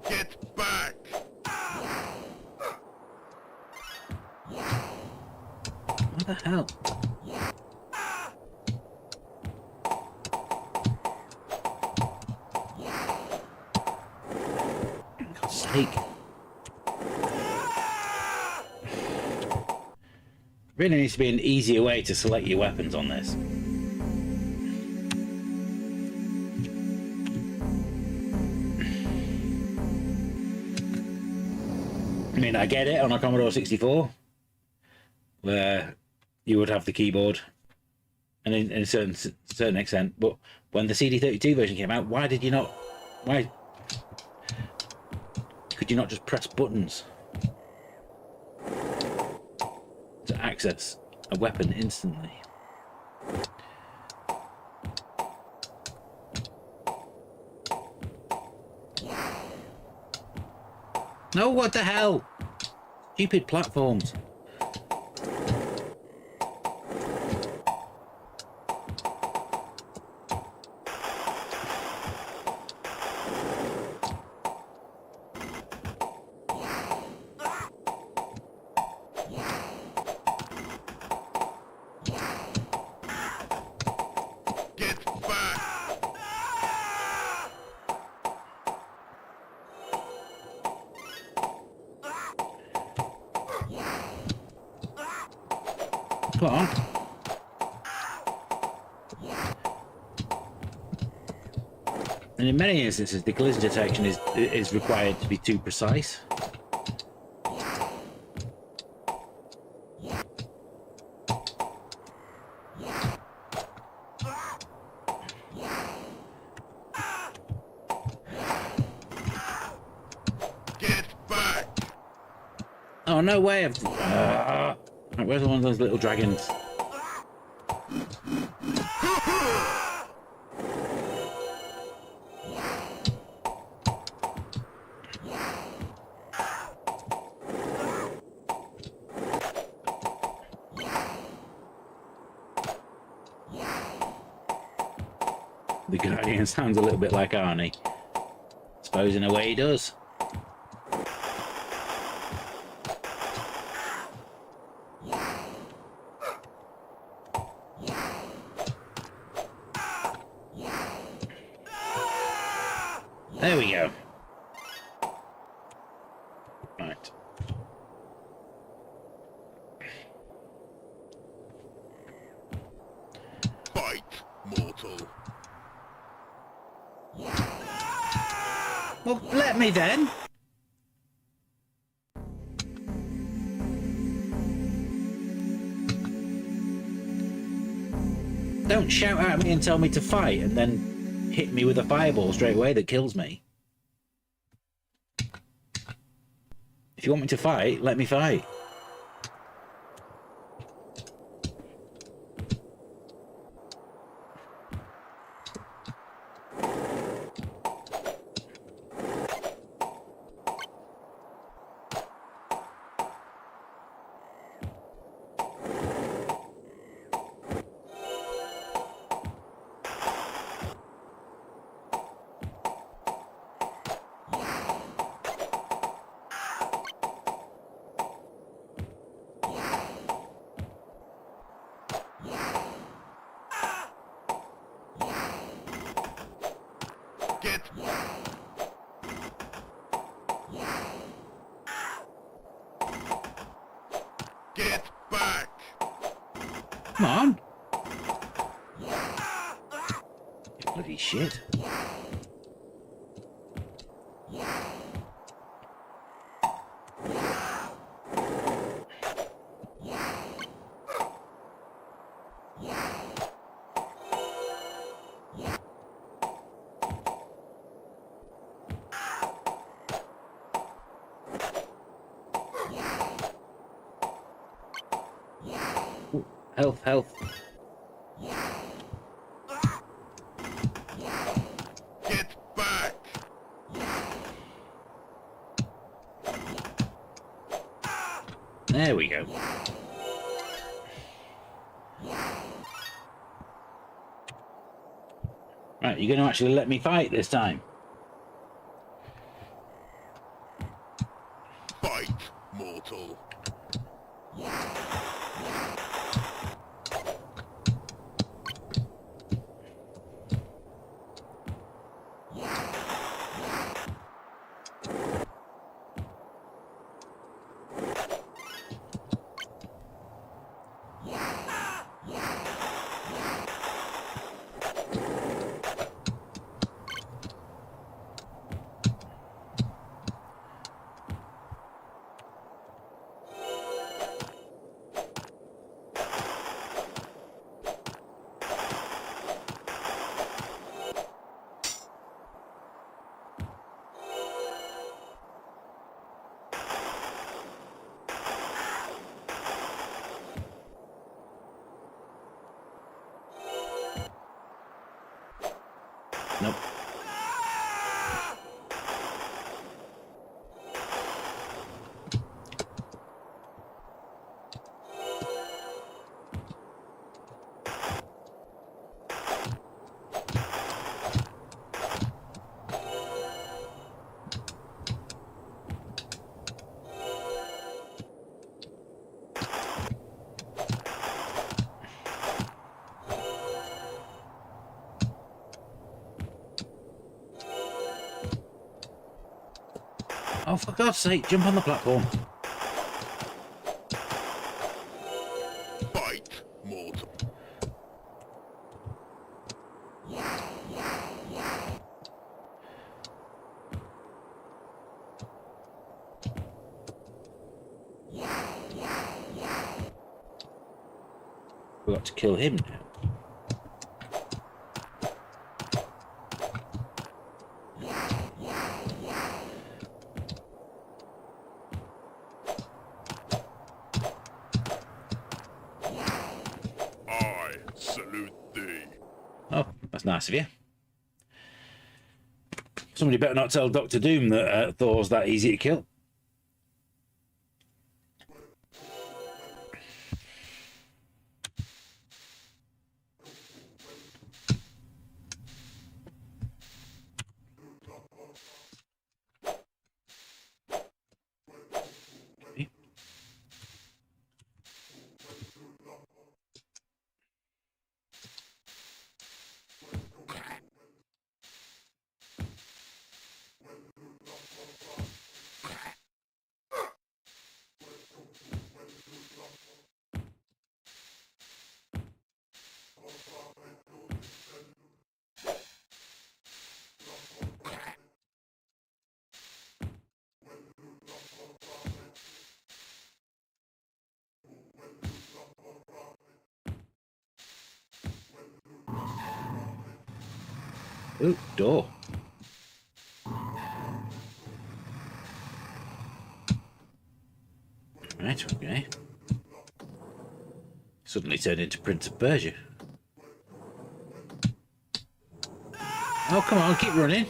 Get back! What the hell? For God's sake. Really needs to be an easier way to select your weapons on this. I mean, I get it on a Commodore 64, where you would have the keyboard, and in a certain extent. But when the CD32 version came out, why could you not just press buttons to access a weapon instantly? No, what the hell? Stupid platforms. Come on. And in many instances, the collision detection is required to be too precise. Get back! Oh, no way! Right, where's one of those little dragons? The Guardian sounds a little bit like Arnie. Suppose in a way he does. There we go. Right. Bite, mortal. Well, let me then. Don't shout at me and tell me to fight and then hit me with a fireball straight away that kills me. If you want me to fight, let me fight. Get... Get back! Come on. Bloody shit. Ooh, health, health. Get back! There we go. Right, you're going to actually let me fight this time. Bite, mortal. Nope. Oh, for God's sake, jump on the platform. Bite, We've got to kill him now. I salute thee. Oh, that's nice of you. Somebody better not tell Doctor Doom that Thor's that easy to kill. Okay. Ooh, door. Right, okay. Suddenly turned into Prince of Persia. Oh, come on, keep running.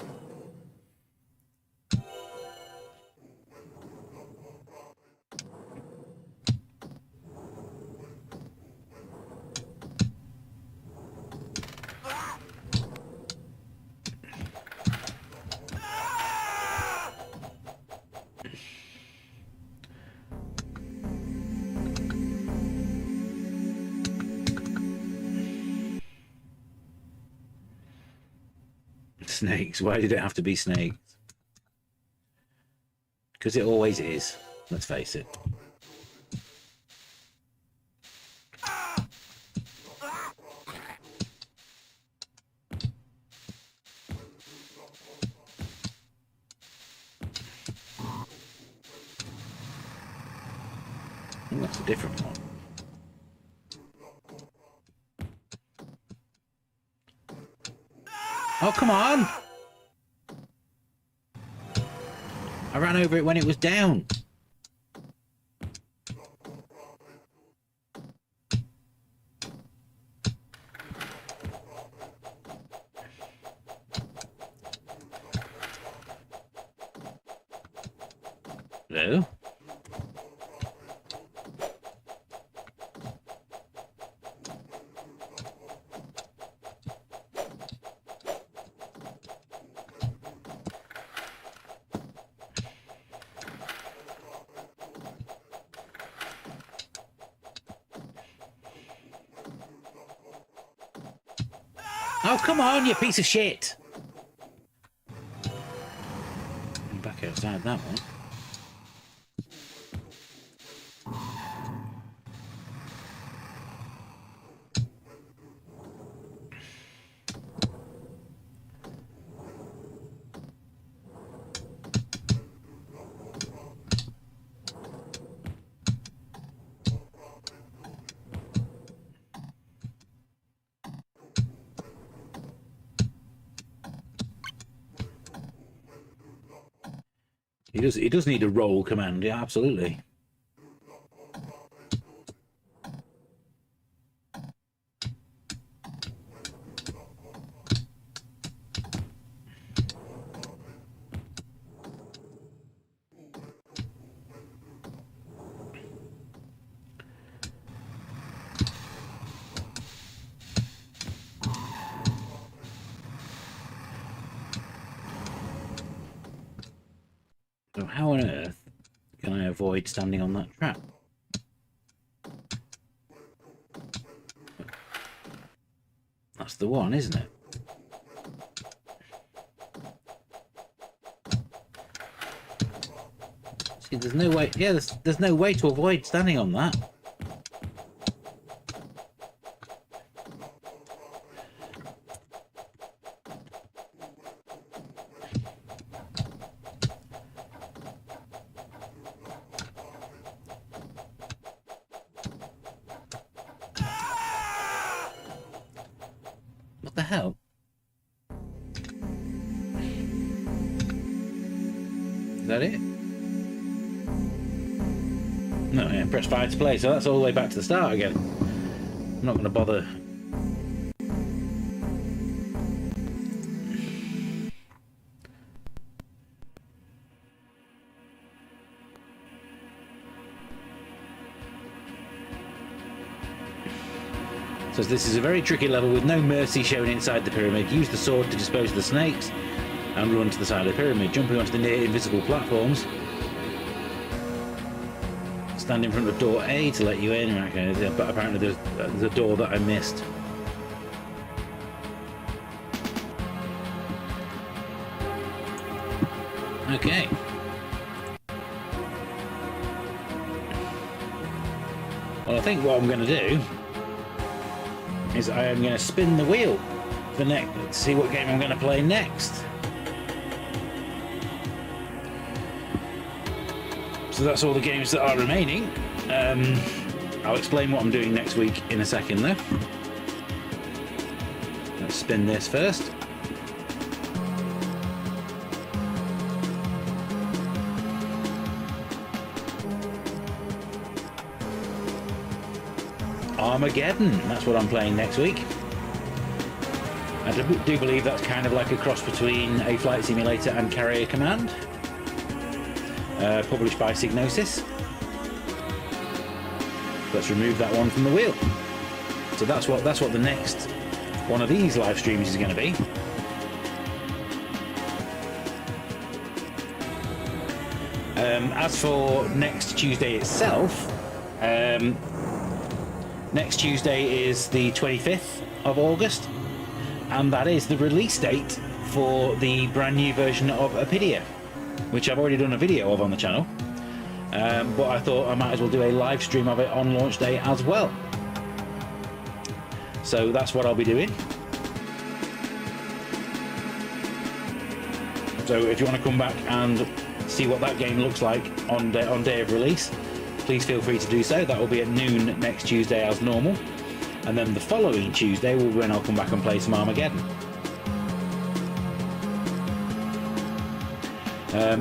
Snakes. Why did it have to be snakes? Because it always is. Let's face it. I think that's a different one. Oh, come on! I ran over it when it was down. Hello? Oh, come on, you piece of shit! I'm back outside that one. He does need a roll command, yeah, absolutely. So how on earth can I avoid standing on that trap? That's the one, isn't it? See, there's no way. Yeah, there's no way to avoid standing on that. hell? Is that it? No, yeah, press 5 to play, so that's all the way back to the start again. I'm not going to bother. So this is a very tricky level with no mercy shown inside the pyramid. Use the sword to dispose of the snakes and run to the side of the pyramid, jumping onto the near invisible platforms. Stand in front of door A to let you in. Okay, but apparently there's a door that I missed. Okay. Well, I think what I'm going to do is I am going to spin the wheel for next to see what game I'm going to play next. So that's all the games that are remaining. I'll explain what I'm doing next week in a second though. Let's spin this first. Armageddon, that's what I'm playing next week. I do believe that's kind of like a cross between a flight simulator and Carrier Command. Published by Psygnosis. Let's remove that one from the wheel. So that's what the next one of these live streams is going to be. As for next Tuesday itself, next Tuesday is the 25th of August, and that is the release date for the brand new version of Apidia, which I've already done a video of on the channel, but I thought I might as well do a live stream of it on launch day as well. So that's what I'll be doing. So if you want to come back and see what that game looks like on day of release, please feel free to do so. That will be at noon next Tuesday as normal, and then the following Tuesday will be when I'll come back and play some Armageddon.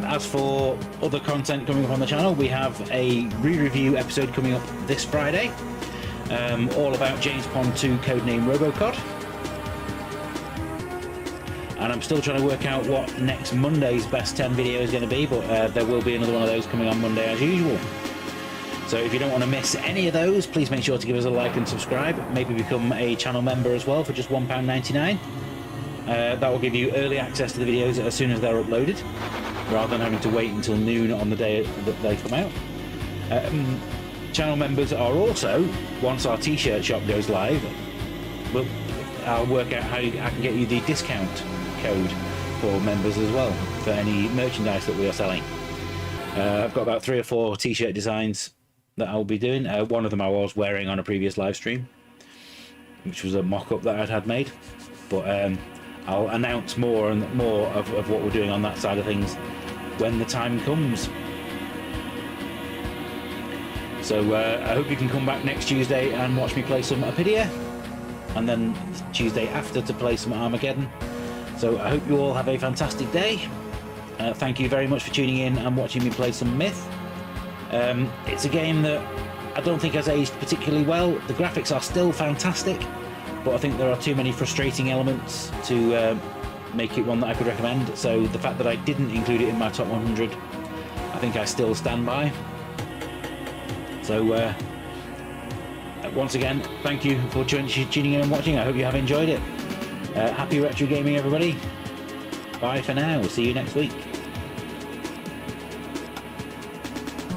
As for other content coming up on the channel, we have a re-review episode coming up this Friday, all about James Pond 2 codename Robocod. And I'm still trying to work out what next Monday's best 10 video is going to be, but there will be another one of those coming on Monday as usual. So if you don't want to miss any of those, please make sure to give us a like and subscribe. Maybe become a channel member as well for just £1.99. That will give you early access to the videos as soon as they're uploaded, rather than having to wait until noon on the day that they come out. Channel members are also, once our t-shirt shop goes live, I'll work out how I can get you the discount code for members as well, for any merchandise that we are selling. I've got about 3 or 4 t-shirt designs that I'll be doing. One of them I was wearing on a previous live stream, which was a mock-up that I'd had made, but I'll announce more and more of what we're doing on that side of things when the time comes. So I hope you can come back next Tuesday and watch me play some Apidia, and then Tuesday after to play some Armageddon. So I hope you all have a fantastic day. Thank you very much for tuning in and watching me play some Myth. It's a game that I don't think has aged particularly well. The graphics are still fantastic, but I think there are too many frustrating elements to make it one that I could recommend. So the fact that I didn't include it in my top 100, I think I still stand by. So once again, thank you for tuning in and watching. I hope you have enjoyed it. Happy retro gaming, everybody. Bye for now. See you next week.